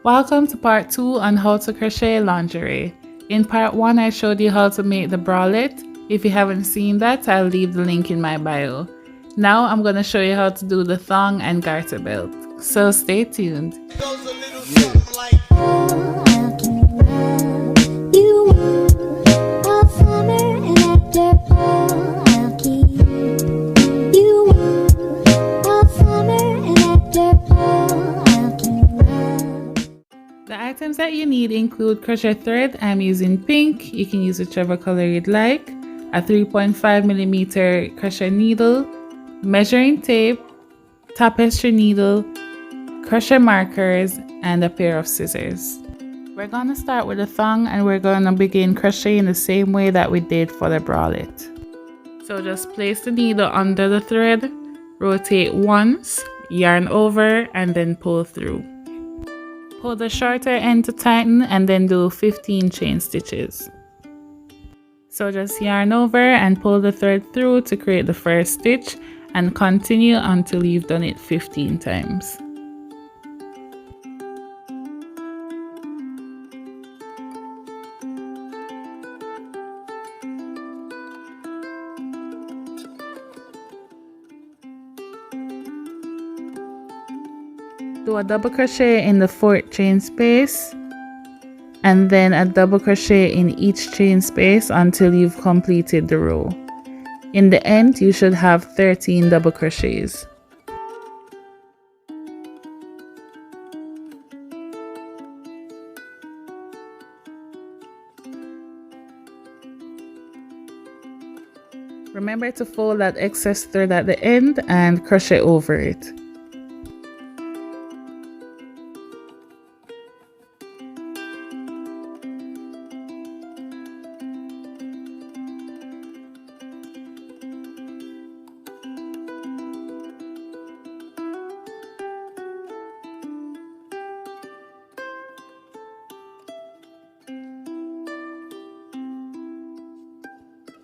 Welcome to part 2 on how to crochet lingerie. In part 1 I showed you how to make the bralette. If you haven't seen that, I'll leave the link in my bio. Now I'm going to show you how to do the thong and garter belt. So stay tuned. The items that you need include crochet thread. I'm using pink. You can use whichever color you'd like. A 3.5mm crochet needle, measuring tape, tapestry needle, crochet markers, and a pair of scissors. We're going to start with the thong and we're going to begin crocheting the same way that we did for the bralette. So just place the needle under the thread, rotate once, yarn over, and then pull through. Pull the shorter end to tighten and then do 15 chain stitches. So just yarn over and pull the thread through to create the first stitch and continue until you've done it 15 times. Do a double crochet in the 4th chain space and then a double crochet in each chain space until you've completed the row. In the end, you should have 13 double crochets. Remember to fold that excess thread at the end and crochet over it.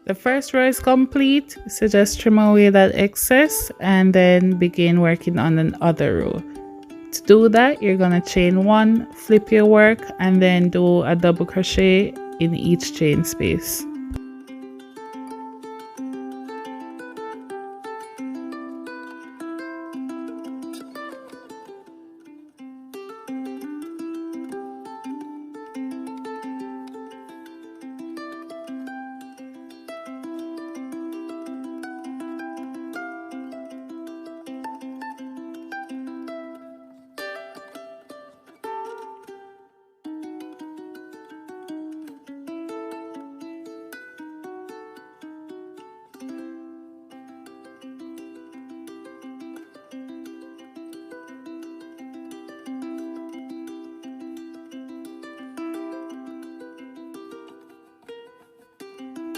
The first row is complete, so just trim away that excess and then begin working on another row. To do that, you're going to chain 1, flip your work, and then do a double crochet in each chain space.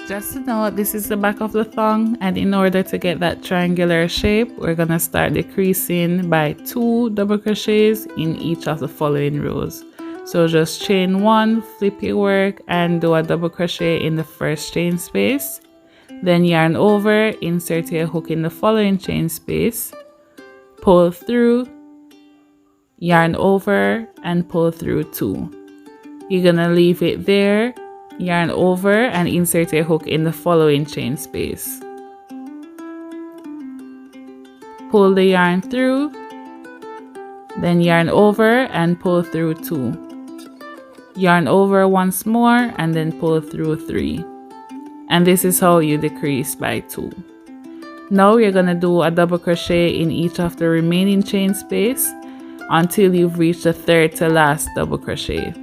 Just to note, this is the back of the thong, and in order to get that triangular shape, we're going to start decreasing by 2 double crochets in each of the following rows. So just chain 1, flip your work, and do a double crochet in the first chain space. Then yarn over, insert your hook in the following chain space, pull through, yarn over, and pull through 2. You're going to leave it there. Yarn over and insert a hook in the following chain space. Pull the yarn through, then yarn over and pull through 2. Yarn over once more and then pull through 3. And this is how you decrease by 2. Now you're going to do a double crochet in each of the remaining chain space until you've reached the 3rd to last double crochet.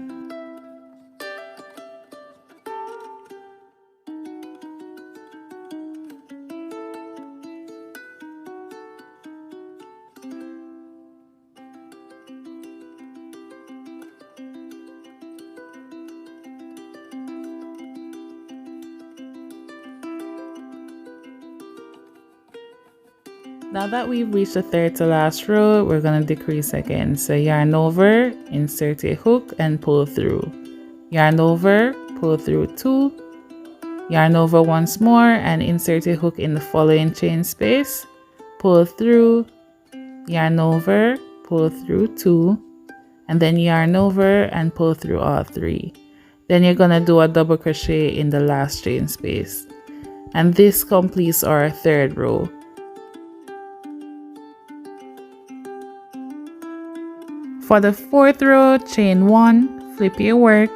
Now that we've reached the 3rd to last row, we're going to decrease again. So yarn over, insert a hook and pull through. Yarn over, pull through 2. Yarn over once more and insert a hook in the following chain space. Pull through, yarn over, pull through 2. and then yarn over and pull through all 3. Then you're gonna do a double crochet in the last chain space, and this completes our 3rd row. For the 4th row, chain 1, flip your work,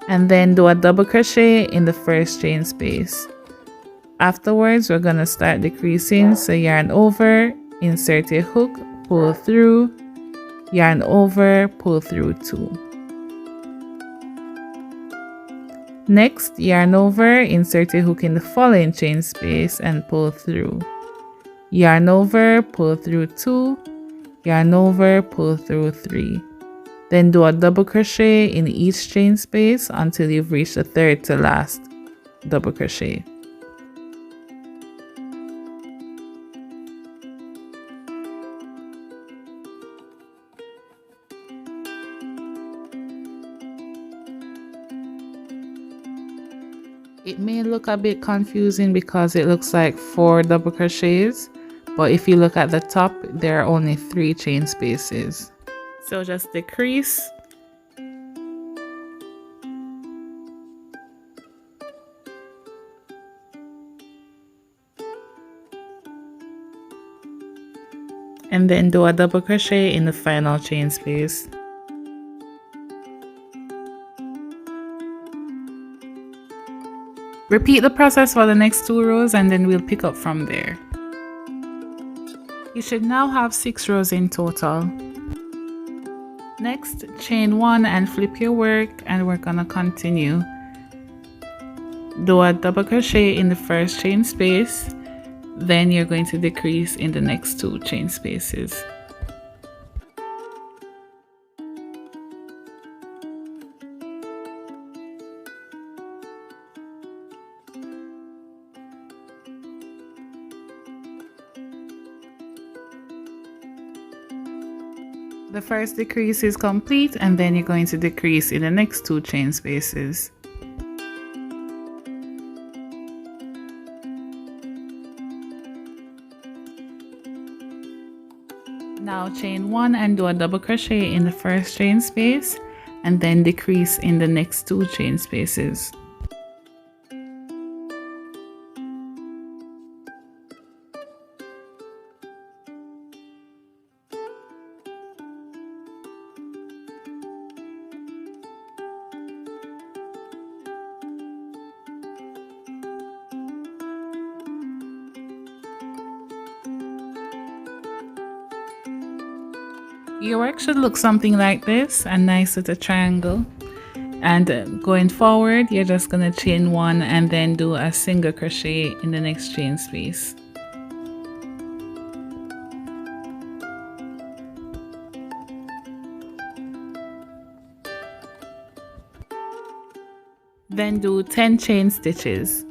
and then do a double crochet in the first chain space. Afterwards, we're gonna start decreasing, so yarn over, insert a hook, pull through, yarn over, pull through 2. Next, yarn over, insert a hook in the following chain space and pull through. Yarn over, pull through 2, yarn over, pull through 3. Then do a double crochet in each chain space until you've reached the 3rd to last double crochet. It may look a bit confusing because it looks like 4 double crochets, but if you look at the top, there are only 3 chain spaces. So just decrease, and then do a double crochet in the final chain space. Repeat the process for the next 2 rows and then we'll pick up from there. You should now have 6 rows in total. Next, chain 1 and flip your work, and we're gonna continue. Do a double crochet in the first chain space, then you're going to decrease in the next 2 chain spaces. The first decrease is complete, and then you're going to decrease in the next 2 chain spaces. Now chain 1 and do a double crochet in the first chain space, and then decrease in the next 2 chain spaces. Your work should look something like this, a nice little triangle. And going forward, you're just going to chain 1 and then do a single crochet in the next chain space. Then do 10 chain stitches.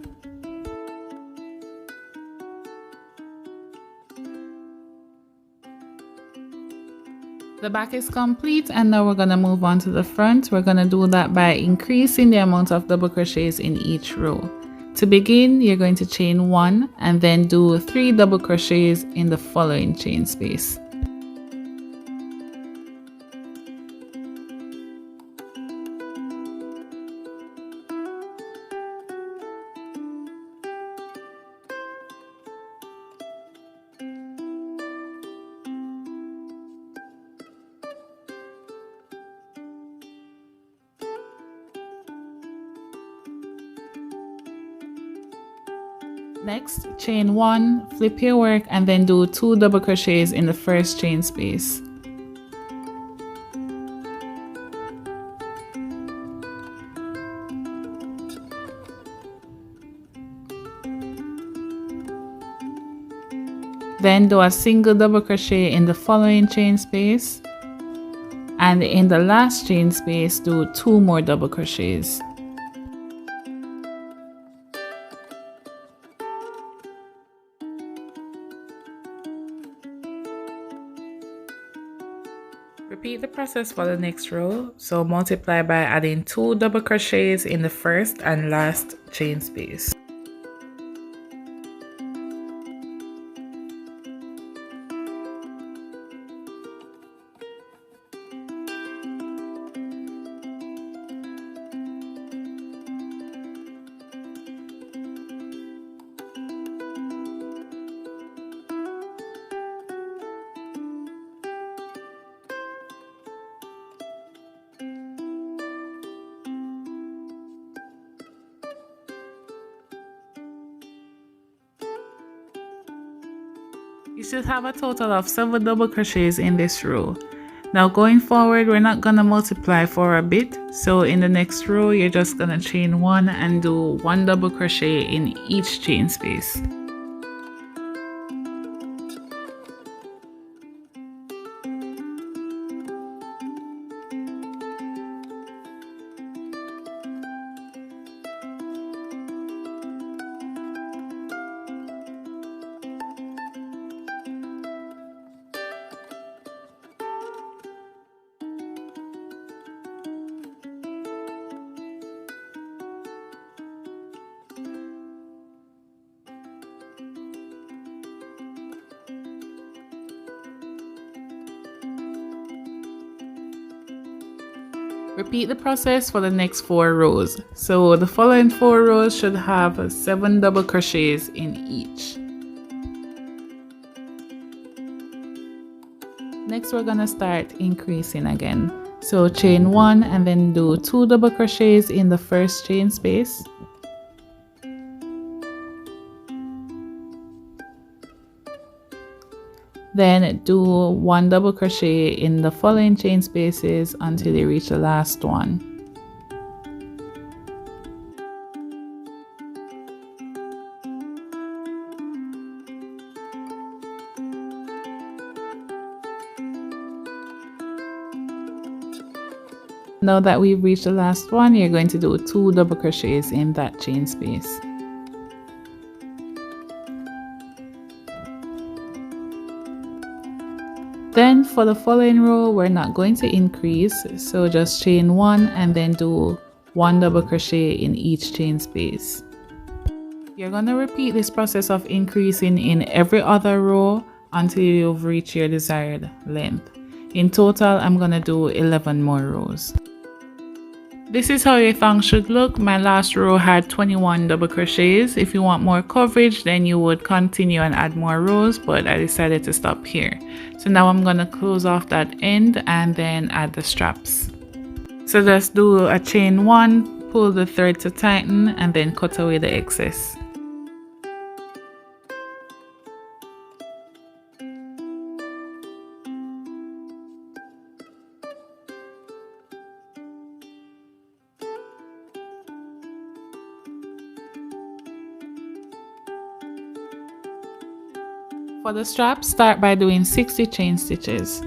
The back is complete, and now we're going to move on to the front. We're going to do that by increasing the amount of double crochets in each row. To begin, you're going to chain 1 and then do 3 double crochets in the following chain space. Next, chain 1, flip your work, and then do 2 double crochets in the first chain space. Then do a single double crochet in the following chain space, and in the last chain space do 2 more double crochets. Repeat the process for the next row, so multiply by adding 2 double crochets in the first and last chain space. You should have a total of 7 double crochets in this row. Now going forward, we're not gonna multiply for a bit, so in the next row you're just gonna chain 1 and do 1 double crochet in each chain space. Repeat the process for the next 4 rows. So the following 4 rows should have 7 double crochets in each. Next we're gonna start increasing again. So chain 1 and then do 2 double crochets in the first chain space. Then do 1 double crochet in the following chain spaces until you reach the last one. Now that we've reached the last one, you're going to do 2 double crochets in that chain space. Then for the following row, we're not going to increase, so just chain 1 and then do 1 double crochet in each chain space. You're going to repeat this process of increasing in every other row until you've reached your desired length. In total, I'm going to do 11 more rows. This is how your thong should look. My last row had 21 double crochets. If you want more coverage, then you would continue and add more rows, but I decided to stop here. So now I'm gonna close off that end and then add the straps. So just do a chain 1, pull the thread to tighten, and then cut away the excess. For the strap, start by doing 60 chain stitches.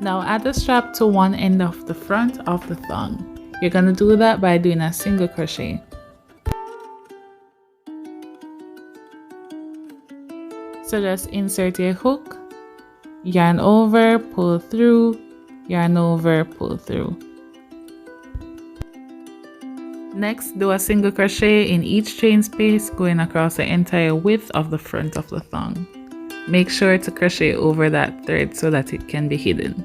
Now add the strap to one end of the front of the thong. You're going to do that by doing a single crochet. So just insert your hook, yarn over, pull through, yarn over, pull through. Next, do a single crochet in each chain space going across the entire width of the front of the thong. Make sure to crochet over that thread so that it can be hidden.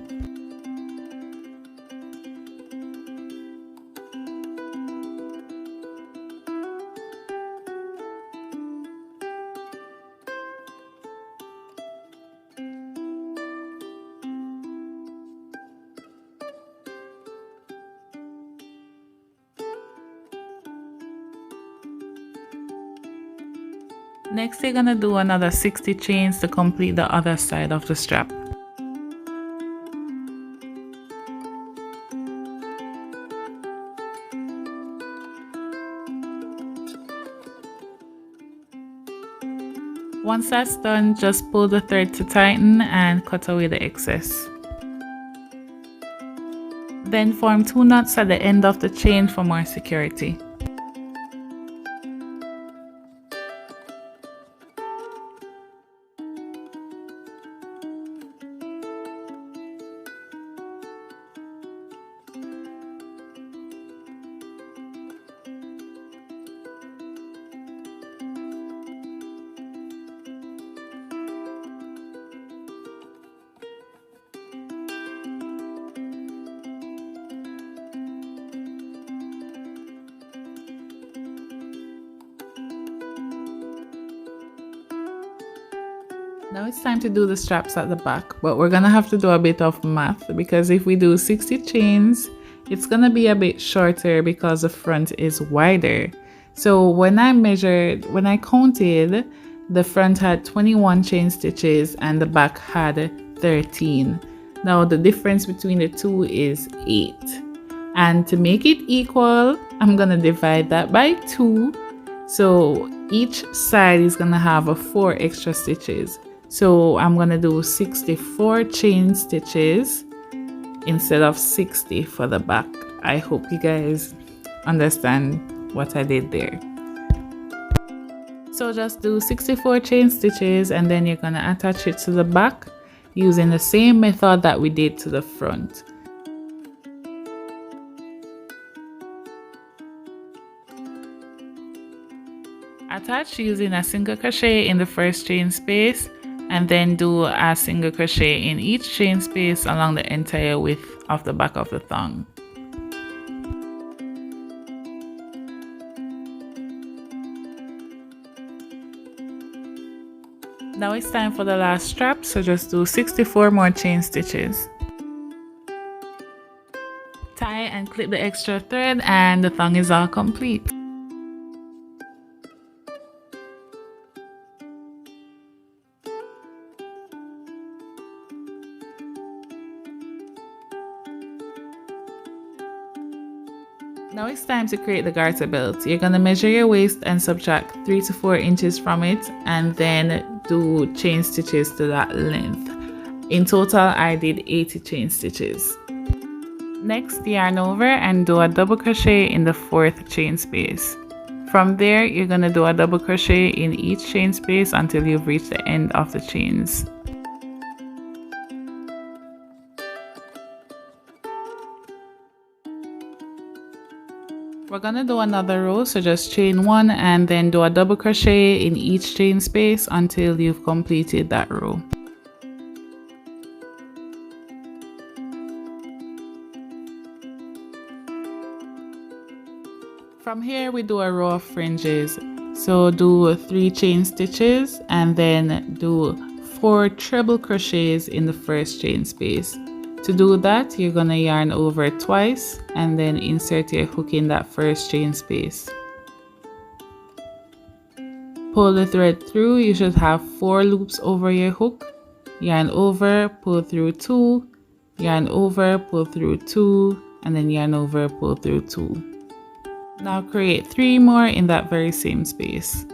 Next, you're gonna do another 60 chains to complete the other side of the strap. Once that's done, just pull the thread to tighten and cut away the excess. Then form 2 knots at the end of the chain for more security. Now it's time to do the straps at the back, but we're gonna have to do a bit of math because if we do 60 chains, it's gonna be a bit shorter because the front is wider. So when I counted, the front had 21 chain stitches and the back had 13. Now the difference between the two is 8. And to make it equal, I'm gonna divide that by 2. So each side is gonna have 4 extra stitches. So I'm gonna do 64 chain stitches instead of 60 for the back. I hope you guys understand what I did there. So just do 64 chain stitches and then you're gonna attach it to the back using the same method that we did to the front. Attach using a single crochet in the first chain space and then do a single crochet in each chain space along the entire width of the back of the thong. Now it's time for the last strap, so just do 64 more chain stitches. Tie and clip the extra thread and the thong is all complete. Now it's time to create the garter belt. You're going to measure your waist and subtract 3 to 4 inches from it and then do chain stitches to that length. In total, I did 80 chain stitches. Next, yarn over and do a double crochet in the 4th chain space. From there, you're going to do a double crochet in each chain space until you've reached the end of the chains. We're gonna do another row, so just chain 1 and then do a double crochet in each chain space until you've completed that row. From here we do a row of fringes, so do 3 chain stitches and then do 4 treble crochets in the first chain space. To do that, you're gonna yarn over twice and then insert your hook in that first chain space. Pull the thread through. You should have 4 loops over your hook. Yarn over, pull through 2, yarn over, pull through 2, and then yarn over, pull through 2. Now create 3 more in that very same space.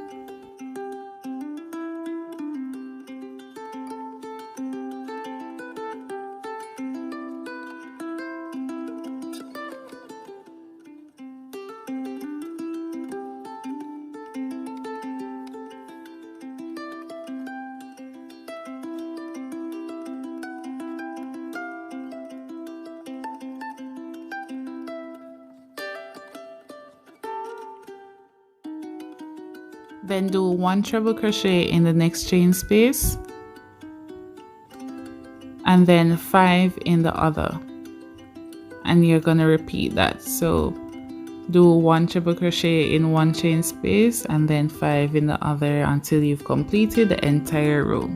Then do 1 treble crochet in the next chain space and then 5 in the other, and you're gonna repeat that. So do 1 treble crochet in 1 chain space and then 5 in the other until you've completed the entire row.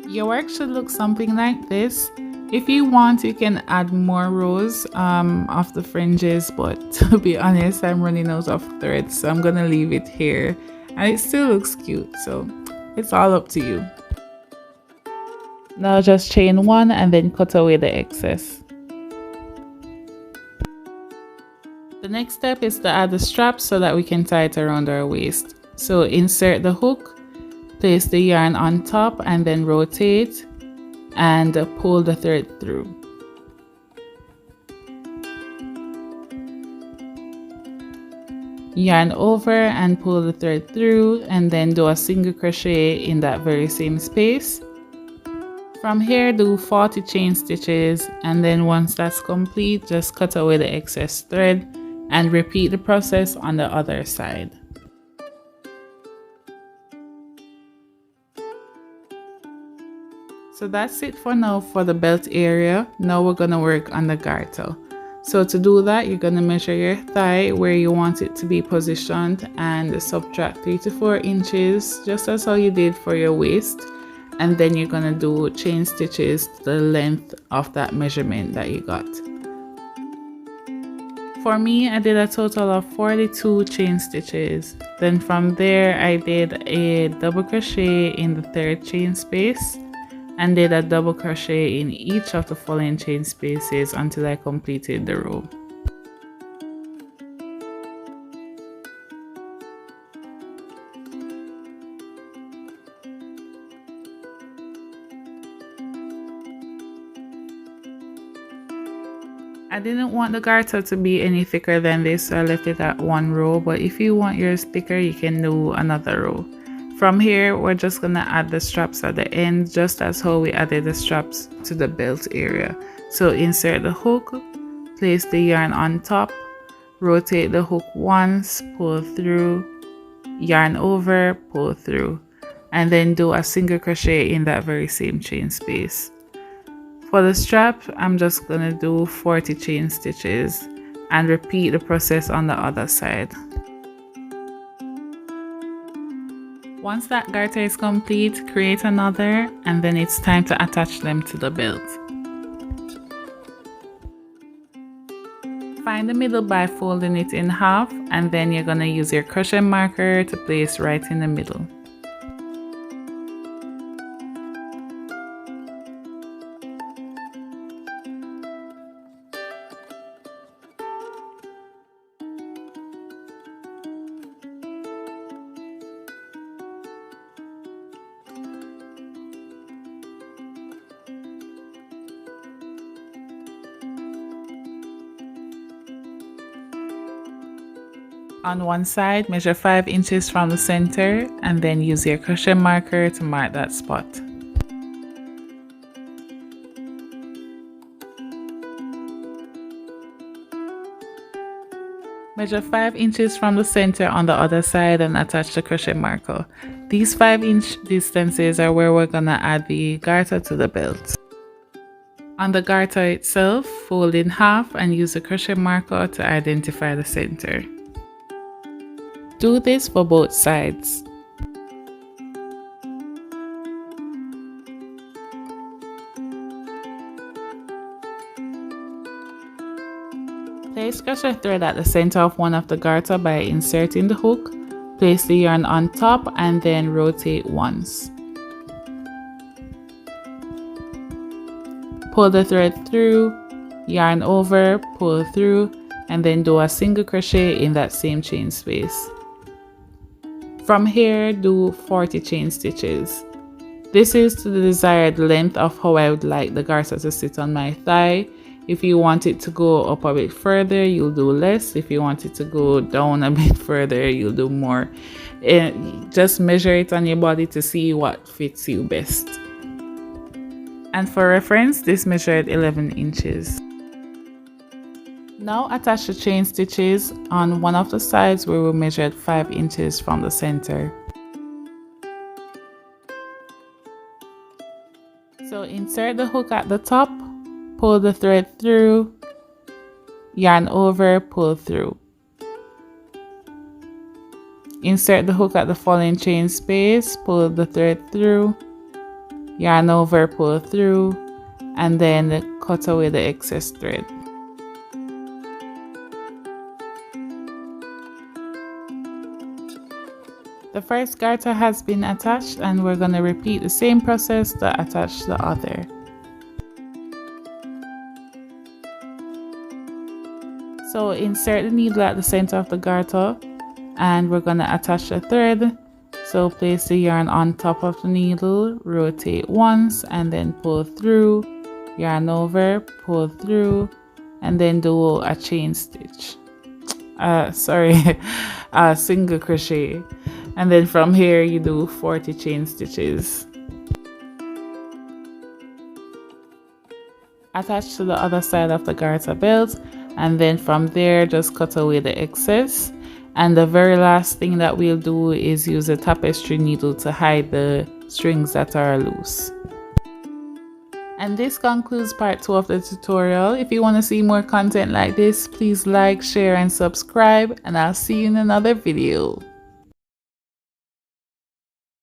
Your work should look something like this. If you want, you can add more rows of the fringes, but to be honest, I'm running out of thread, so I'm gonna leave it here. And it still looks cute, so it's all up to you. Now just chain 1 and then cut away the excess. The next step is to add the strap so that we can tie it around our waist. So insert the hook, place the yarn on top and then rotate and pull the thread through. yarn over and pull the thread through, and then do a single crochet in that very same space. From here, do 40 chain stitches, and then once that's complete, just cut away the excess thread and repeat the process on the other side. So that's it for now for the belt area. Now we're going to work on the garter. So to do that, you're going to measure your thigh where you want it to be positioned and subtract 3 to 4 inches, just as how you did for your waist. And then you're going to do chain stitches to the length of that measurement that you got. For me, I did a total of 42 chain stitches. Then from there, I did a double crochet in the third chain space and did a double crochet in each of the following chain spaces until I completed the row. I didn't want the garter to be any thicker than this, so I left it at 1 row, but if you want yours thicker, you can do another row. From here, we're just gonna add the straps at the end, just as how we added the straps to the belt area. So insert the hook, place the yarn on top, rotate the hook once, pull through, yarn over, pull through, and then do a single crochet in that very same chain space. For the strap, I'm just gonna do 40 chain stitches and repeat the process on the other side. Once that garter is complete, create another, and then it's time to attach them to the belt. Find the middle by folding it in half, and then you're gonna use your crochet marker to place right in the middle. On one side, measure 5 inches from the center and then use your crochet marker to mark that spot. Measure 5 inches from the center on the other side and attach the crochet marker. These 5-inch distances are where we're gonna add the garter to the belt. On the garter itself, fold in half and use the crochet marker to identify the center. Do this for both sides. Place crochet thread at the center of one of the garter by inserting the hook. Place the yarn on top and then rotate once. Pull the thread through, yarn over, pull through, and then do a single crochet in that same chain space. From here, do 40 chain stitches. This is to the desired length of how I would like the garter to sit on my thigh. If you want it to go up a bit further, you'll do less. If you want it to go down a bit further, you'll do more. Just measure it on your body to see what fits you best. And for reference, this measured 11 inches. Now attach the chain stitches on one of the sides where we measured 5 inches from the center. So insert the hook at the top, pull the thread through, yarn over, pull through. Insert the hook at the following chain space, pull the thread through, yarn over, pull through, and then cut away the excess thread. The first garter has been attached and we're going to repeat the same process to attach the other. So insert the needle at the center of the garter and we're going to attach the thread. So place the yarn on top of the needle, rotate once and then pull through, yarn over, pull through, and then do a chain stitch. sorry, single crochet, and then from here you do 40 chain stitches. Attach to the other side of the garter belt, and then from there just cut away the excess. And the very last thing that we'll do is use a tapestry needle to hide the strings that are loose. And this concludes part 2 of the tutorial. If you want to see more content like this, please like, share and subscribe, and I'll see you in another video.